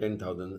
10,000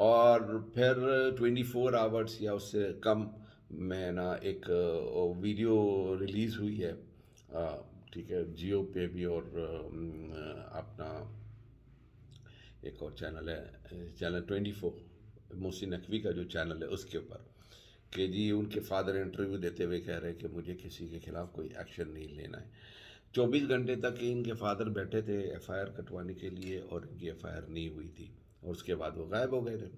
اور پھر 24 آورس یا اس سے کم میں نا ایک ویڈیو ریلیز ہوئی ہے، ٹھیک ہے، جیو پہ بھی، اور اپنا ایک اور چینل ہے، چینل 24، محسن نقوی کا جو چینل ہے اس کے اوپر، کہ جی ان کے فادر انٹرویو دیتے ہوئے کہہ رہے ہیں کہ مجھے کسی کے خلاف کوئی ایکشن نہیں لینا ہے۔ 24 گھنٹے تک ان کے فادر بیٹھے تھے ایف آئی آر کٹوانے کے لیے، اور ان کی ایف آئی آر نہیں ہوئی تھی، اور اس کے بعد وہ غائب ہو گئے تھے۔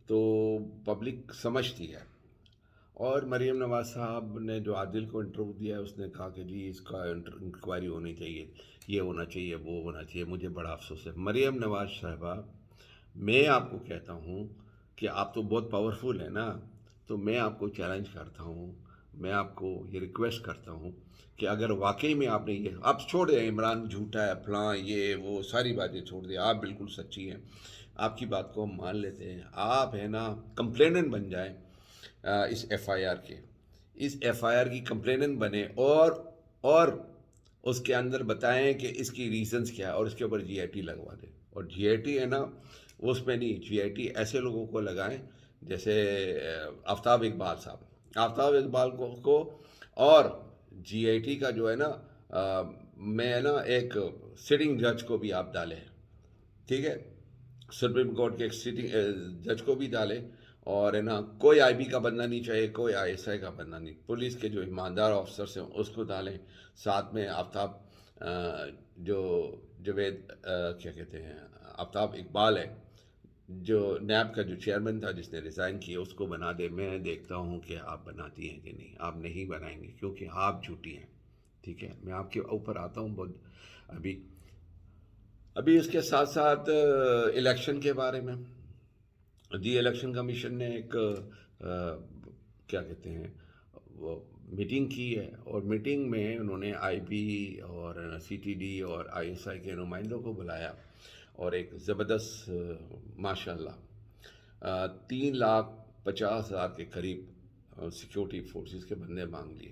تو پبلک سمجھتی ہے۔ اور مریم نواز صاحب نے جو عادل کو انٹرویو دیا ہے، اس نے کہا کہ جی اس کا انکوائری ہونی چاہیے، یہ ہونا چاہیے، وہ ہونا چاہیے۔ مجھے بڑا افسوس ہے مریم نواز صاحبہ، میں آپ کو کہتا ہوں کہ آپ تو بہت پاورفل ہیں نا، تو میں آپ کو چیلنج کرتا ہوں، میں آپ کو یہ ریکویسٹ کرتا ہوں کہ اگر واقعی میں آپ نے یہ، آپ چھوڑ دیں عمران جھوٹا ہے فلاں یہ وہ ساری باتیں چھوڑ دیں، آپ بالکل سچی ہیں، آپ کی بات کو ہم مان لیتے ہیں، آپ ہے نا کمپلیننٹ بن جائیں اس ایف آئی آر کے، اس ایف آئی آر کی کمپلیننٹ بنے، اور اس کے اندر بتائیں کہ اس کی ریزنز کیا ہے، اور اس کے اوپر جی آئی ٹی لگوا دیں۔ اور جی آئی ٹی ہے نا، اس میں نہیں، جی آئی ٹی ایسے لوگوں کو لگائیں جیسے آفتاب اقبال صاحب، آفتاب اقبال کو اور جی آئی ٹی کا جو ہے نا، میں نا ایک سٹنگ جج کو بھی آپ ڈالیں، ٹھیک ہے، سپریم کورٹ کے ایک سٹنگ جج کو بھی ڈالے، اور ہے نا کوئی آئی بی کا بندہ نہیں چاہیے، کوئی آئی ایس آئی کا بندہ نہیں، پولیس کے جو ایماندار آفسرس ہیں اس کو ڈالیں، ساتھ میں آفتاب جو جوید کیا کہتے ہیں، آفتاب اقبال ہے جو نیب کا جو چیئرمین تھا جس نے ریزائن کیا، اس کو بنا دے۔ میں دیکھتا ہوں کہ آپ بناتی ہیں کہ نہیں، آپ نہیں بنائیں گے کیونکہ آپ جھوٹی ہیں، ٹھیک ہے، میں آپ کے اوپر آتا ہوں بہت ابھی۔ اس کے ساتھ ساتھ الیکشن کے بارے میں، جی الیکشن کمیشن نے ایک کیا کہتے ہیں وہ میٹنگ کی ہے، اور میٹنگ میں انہوں نے آئی بی اور سی ٹی ڈی اور آئی ایس آئی کے نمائندوں کو بلایا، اور ایک زبردست ماشاء اللہ 3,50,000 کے قریب سیکیورٹی فورسز کے بندے مانگ لیے۔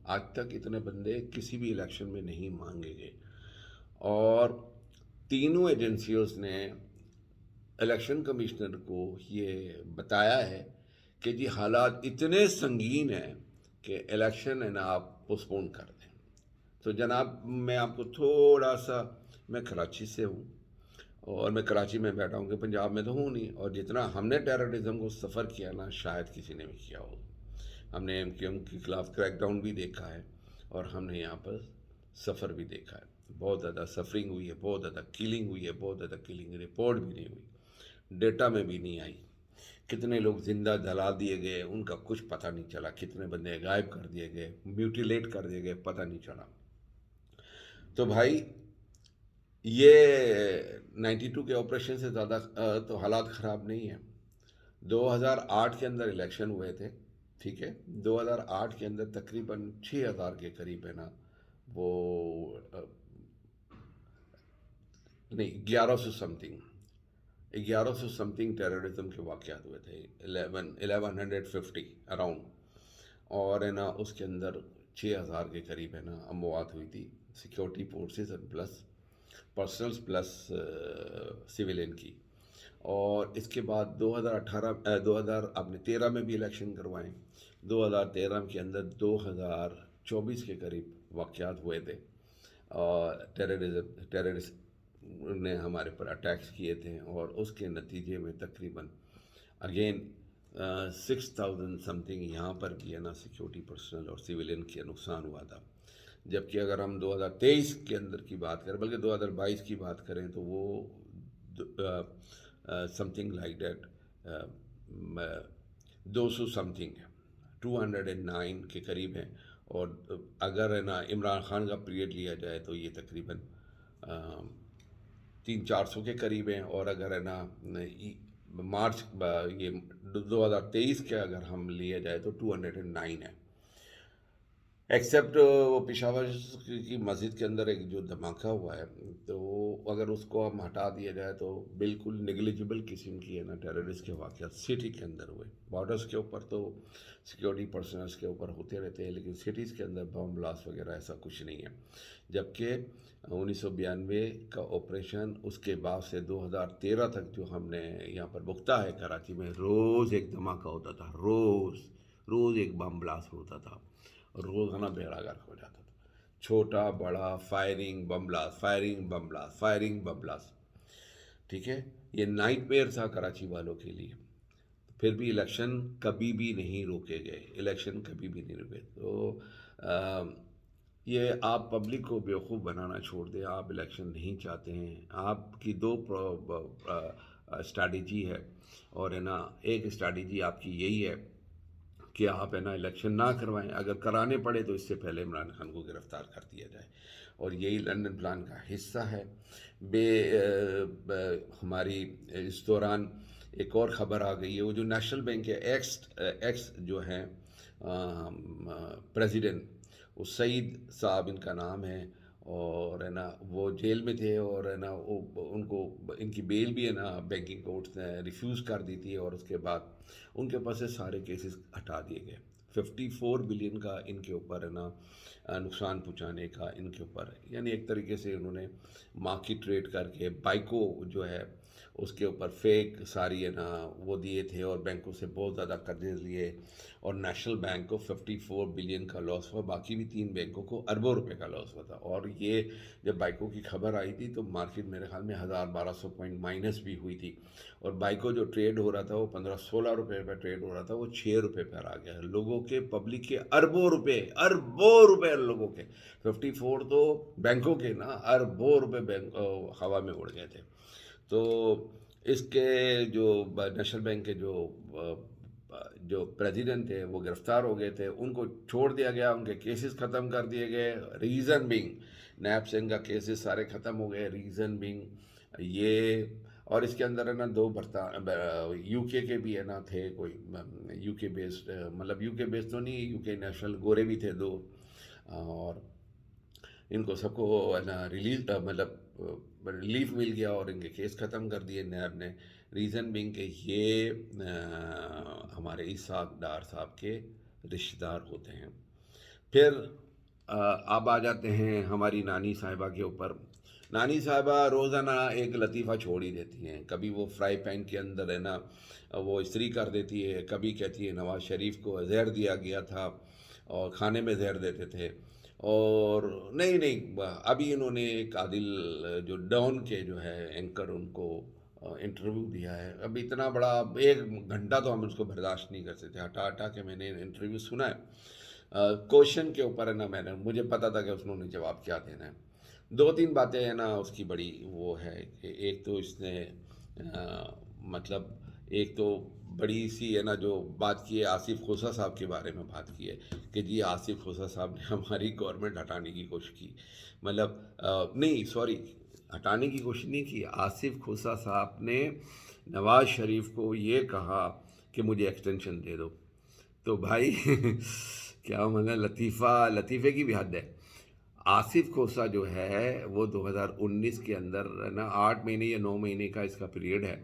آج تک اتنے بندے کسی بھی الیکشن میں نہیں مانگے گئے، اور تینوں ایجنسیوں نے الیکشن کمشنر کو یہ بتایا ہے کہ جی حالات اتنے سنگین ہیں کہ الیکشن ہے نا آپ پوسٹ پون کر دیں۔ تو جناب میں آپ کو تھوڑا سا، میں کراچی سے ہوں، اور میں کراچی میں بیٹھا ہوں، کہ پنجاب میں تو ہوں نہیں، اور جتنا ہم نے ٹیررزم کو سفر کیا نا شاید کسی نے بھی کیا ہو۔ ہم نے ایم کیو ایم کے خلاف کریک ڈاؤن بھی دیکھا ہے، اور ہم نے یہاں پر سفر بھی دیکھا ہے، بہت زیادہ سفرنگ ہوئی ہے، بہت زیادہ کلنگ ہوئی ہے، بہت زیادہ کلنگ رپورٹ بھی نہیں ہوئی، ڈیٹا میں بھی نہیں آئی، کتنے لوگ زندہ جلا دیے گئے ان کا کچھ پتہ نہیں چلا، کتنے بندے غائب کر دیے گئے، میوٹیلیٹ کر دیے گئے، پتہ نہیں چلا۔ تو بھائی یہ 92 کے آپریشن سے زیادہ تو حالات خراب نہیں ہیں۔ 2008 کے اندر الیکشن ہوئے تھے، ٹھیک ہے، 2008 کے اندر تقریباً 6,000 کے قریب ہے نا وہ نہیں 1100 سم تھنگ ٹیررزم کے واقعات ہوئے تھے، 1150 اراؤنڈ، اور ہے نا اس کے اندر 6,000 کے قریب ہے نا اموات ہوئی تھی، security forces plus personnels plus civilian کی۔ اور اس کے بعد 2013 میں بھی الیکشن کروائیں، 2013 کے اندر 2024 کے قریب واقعات ہوئے تھے، اور ٹیررسٹ نے ہمارے پر اٹیکس کیے تھے، اور اس کے نتیجے میں تقریباً اگین 6,000 سم تھنگ یہاں پر بھی ہے نا سیکیورٹی پرسنل اور سویلین کے نقصان ہوا تھا۔ جبکہ اگر ہم 2023 کے اندر کی بات کریں، بلکہ 2022 کی بات کریں، تو وہ some thing like that 200 some thing ہے، 209 کے قریب ہیں، اور اگر ہے نا عمران خان کا پیریڈ لیا جائے تو یہ تقریباً 300-400 کے قریب ہیں، اور اگر ہے نا مارچ یہ 2023 کے اگر ہم لیا جائے تو 209 ہے۔ ایکسیپٹ وہ پشاور کی مسجد کے اندر ایک جو دھماکہ ہوا ہے، تو اگر اس کو ہم ہٹا دیا جائے تو بالکل نگلیجبل قسم کی ہے نا ٹیررسٹ کے واقعات سٹی کے اندر ہوئے. بارڈرز کے اوپر تو سیکیورٹی پرسنلز کے اوپر ہوتے رہتے ہیں، لیکن سٹیز کے اندر بم بلاسٹ وغیرہ ایسا کچھ نہیں ہے. جبکہ 1992 کا آپریشن، اس کے بعد سے 2013 تک جو ہم نے یہاں پر بکتا ہے کراچی میں، روز ایک دھماکہ ہوتا تھا، روز روز ایک بم بلاسٹ ہوتا تھا، روزانہ بیڑا گرک ہو جاتا تھا. چھوٹا بڑا firing bomb blast, firing bomb blast, firing bomb blast. ٹھیک ہے، یہ نائٹ میئر تھا کراچی والوں کے لیے. پھر بھی الیکشن کبھی بھی نہیں روکے گئے، الیکشن کبھی بھی نہیں روکے. تو یہ آپ پبلک کو بیوقوف بنانا چھوڑ دیں. آپ الیکشن نہیں چاہتے ہیں، آپ کی دو اسٹریٹجی ہے، اور ہے نا ایک اسٹریٹجی آپ کی یہی ہے کہ آپ ہے نا الیکشن نہ کروائیں، اگر کرانے پڑے تو اس سے پہلے عمران خان کو گرفتار کر دیا جائے. اور یہی لندن پلان کا حصہ ہے. بے ہماری اس دوران ایک اور خبر آ گئی ہے، وہ جو نیشنل بینک کے ایکس جو ہیں پریزیڈنٹ، وہ سعید صاحب ان کا نام ہے، اور ہے نا وہ جیل میں تھے، اور ہے نا ان کو ان کی بیل بھی ہے نا بینکنگ کورٹ نے ریفیوز کر دی تھی، اور اس کے بعد ان کے پاس سے سارے کیسز ہٹا دیے گئے. 54 بلین کا ان کے اوپر ہے نا نقصان پہنچانے کا ان کے اوپر، یعنی ایک طریقے سے انہوں نے مارکیٹ ٹریڈ کر کے بائکو جو ہے اس کے اوپر فیک ساری ہے نا وہ دیے تھے، اور بینکوں سے بہت زیادہ قرضے لیے، اور نیشنل بینک کو 54 بلین کا لاس ہوا، باقی بھی 3 بینکوں کو اربوں روپے کا لاس ہوا تھا. اور یہ جب بائکوں کی خبر آئی تھی تو مارکیٹ میرے خیال میں 1200 پوائنٹ مائنس بھی ہوئی تھی، اور بائکوں جو ٹریڈ ہو رہا تھا وہ 15-16 روپے پہ ٹریڈ ہو رہا تھا، وہ 6 روپے پر آ گیا. لوگوں کے پبلک کے اربوں روپے لوگوں کے 54 تو بینکوں کے نا اربوں روپے بینک ہوا میں اڑ گئے تھے. تو اس کے جو نیشنل بینک کے جو پریزیڈنٹ تھے وہ گرفتار ہو گئے تھے، ان کو چھوڑ دیا گیا، ان کے کیسز ختم کر دیے گئے. ریزن بینگ نیب سنگھ کا کیسز سارے ختم ہو گئے. ریزن بینگ یہ، اور اس کے اندر ہے نا دو یو کے بھی ہے نا تھے، کوئی یو کے بیسڈ، مطلب یو کے بیسڈ تو نہیں، یو کے نیشنل گورے بھی تھے دو، اور ان کو سب کو ہے نا مطلب ریلیف مل گیا، اور ان کے کیس ختم کر دیے نیب نے. ریزن بینگ کہ یہ ہمارے اسحاق ڈار صاحب کے رشتہ دار ہوتے ہیں. پھر اب آ جاتے ہیں ہماری نانی صاحبہ کے اوپر. نانی صاحبہ روزانہ ایک لطیفہ چھوڑ ہی دیتی ہیں. کبھی وہ فرائی پین کے اندر ہے نا وہ استری کر دیتی ہے، کبھی کہتی ہے نواز شریف کو زہر دیا گیا تھا اور کھانے میں زہر دیتے تھے. اور نہیں ابھی انہوں نے ایک عادل جو ڈان کے جو ہے اینکر، ان کو انٹرویو دیا ہے. اب اتنا بڑا 1 گھنٹہ تو ہم اس کو برداشت نہیں کر سکتے، ہٹا ہٹا کے میں نے انٹرویو سنا ہے. کوشچن کے اوپر ہے نا مجھے پتا تھا کہ انہوں نے جواب کیا دینا ہے. 2-3 باتیں ہیں نا اس کی بڑی وہ ہے کہ ایک تو اس نے مطلب ایک تو بڑی سی ہے نا جو بات کی ہے آصف خوسا صاحب کے بارے میں بات کی ہے کہ جی آصف خوسا صاحب نے ہماری گورنمنٹ ہٹانے کی کوشش کی. مطلب نہیں سوری، ہٹانے کی کوشش نہیں کی. آصف خوسا صاحب نے نواز شریف کو یہ کہا کہ مجھے ایکسٹینشن دے دو. تو بھائی کیا مطلب لطیفے کی بھی حد ہے. آصف کھوسا جو ہے وہ 2019 کے اندر نا 8 مہینے یا 9 مہینے کا اس کا پیریڈ ہے،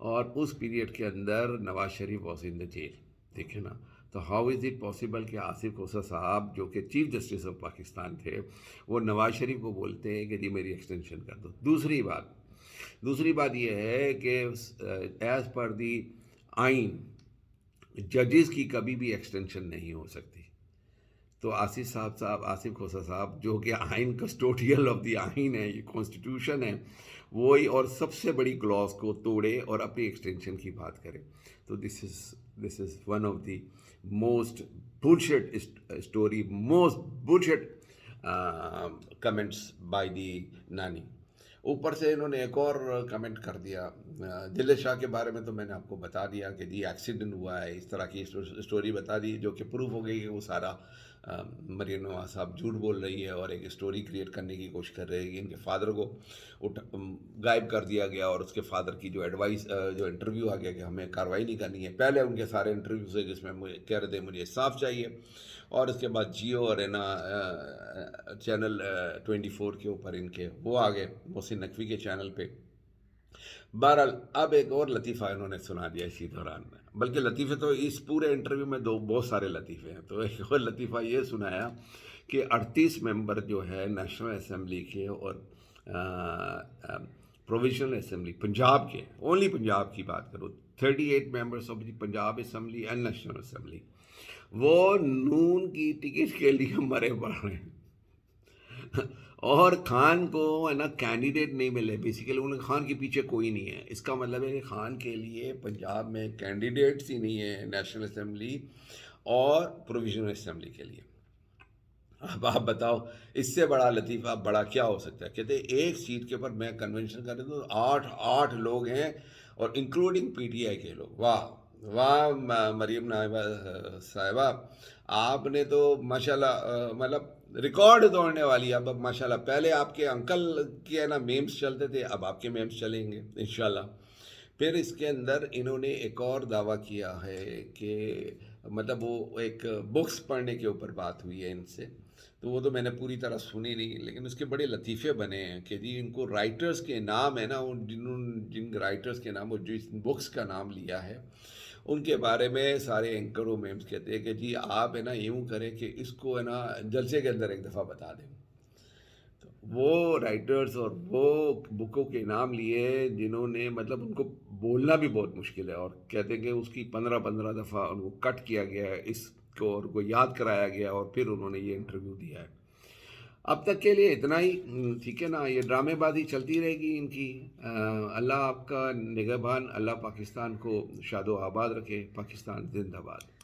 اور اس پیریڈ کے اندر Nawaz Sharif was in the jail. دیکھیں نا، تو ہاؤ از اٹ پاسبل کہ آصف کھوسا صاحب جو کہ چیف جسٹس آف پاکستان تھے، وہ نواز شریف کو بولتے ہیں کہ جی میری ایکسٹینشن کر دو. دوسری بات یہ ہے کہ ایز پر دی آئین ججز کی کبھی بھی ایکسٹینشن نہیں ہو سکتی. تو آصف کھوسا صاحب جو کہ آئین کسٹوڈیل آف دی آئین ہے، یہ کانسٹیٹیوشن ہے، وہی اور سب سے بڑی کلاس کو توڑے اور اپنی ایکسٹینشن کی بات کرے. تو this is one of the most bullshit story, most bullshit comments by the نانی. اوپر سے انہوں نے ایک اور کمنٹ کر دیا، دل شاہ کے بارے میں تو میں نے آپ کو بتا دیا کہ جی ایکسیڈنٹ ہوا ہے، اس طرح کی اسٹوری بتا دی جو کہ پروف ہو گئی کہ وہ سارا مریم نواز صاحب جھوٹ بول رہی ہے اور ایک اسٹوری کریٹ کرنے کی کوشش کر رہے ہیں کہ ان کے فادر کو غائب کر دیا گیا، اور اس کے فادر کی جو ایڈوائس جو انٹرویو آ گیا کہ ہمیں کارروائی نہیں کرنی ہے، پہلے ان کے سارے انٹرویو سے جس میں مجھے کہہ رہے تھے مجھے صاف چاہیے، اور اس کے بعد جیو اور نا چینل 24 کے اوپر ان کے وہ آ گئے محسن نقوی کے چینل پہ۔ بہرحال اب ایک اور لطیفہ انہوں نے سنا دیا اسی دوران میں، بلکہ لطیفے تو اس پورے انٹرویو میں بہت سارے لطیفے ہیں، تو ایک اور لطیفہ یہ سنایا کہ 38 ممبر جو ہے نیشنل اسمبلی کے اور پروویژنل اسمبلی پنجاب کے، اونلی پنجاب کی بات کرو، 38 members of the Punjab assembly and national assembly, وہ نون کی ٹکٹ کے لیے مرے پڑ رہے ہیں اور خان کو ہے نا کینڈیڈیٹ نہیں ملے، بیسیکلی انہیں خان کے پیچھے کوئی نہیں ہے، اس کا مطلب ہے کہ خان کے لیے پنجاب میں کینڈیڈیٹس ہی نہیں ہے نیشنل اسمبلی اور پروویژنل اسمبلی کے لیے۔ اب آپ بتاؤ اس سے بڑا لطیفہ بڑا کیا ہو سکتا ہے؟ کہتے ہیں ایک سیٹ کے اوپر میں کنونشن کر رہا تو آٹھ لوگ ہیں اور انکلوڈنگ پی ٹی آئی کے لوگ۔ واہ واہ مریم نائبہ صاحبہ، آپ نے تو ماشاءاللہ مطلب ریکارڈ توڑنے والی اب ماشاءاللہ، پہلے آپ کے انکل کے نا میمز چلتے تھے، اب آپ کے میمز چلیں گے انشاءاللہ۔ پھر اس کے اندر انہوں نے ایک اور دعویٰ کیا ہے کہ مطلب وہ ایک بکس پڑھنے کے اوپر بات ہوئی ہے ان سے، تو وہ تو میں نے پوری طرح سنی نہیں، لیکن اس کے بڑے لطیفے بنے ہیں کہ جی ان کو رائٹرز کے نام ہے نا، جن رائٹرز کے نام، وہ جس بکس کا نام لیا ہے ان کے بارے میں سارے اینکر و میمز کہتے ہیں کہ جی آپ ہے نا یوں کریں کہ اس کو ہے نا جلسے کے اندر ایک دفعہ بتا دیں۔ تو وہ رائٹرز اور وہ بکوں کے نام لیے جنہوں نے مطلب ان کو بولنا بھی بہت مشکل ہے، اور کہتے ہیں کہ اس کی 15 دفعہ ان کو کٹ کیا گیا ہے اس کو، اور کو یاد کرایا گیا اور پھر انہوں نے یہ انٹرویو دیا ہے۔ اب تک کے لیے اتنا ہی، ٹھیک ہے نا، یہ ڈرامے بازی چلتی رہے گی ان کی۔ اللہ آپ کا نگہبان، اللہ پاکستان کو شاد و آباد رکھے، پاکستان زندہ باد۔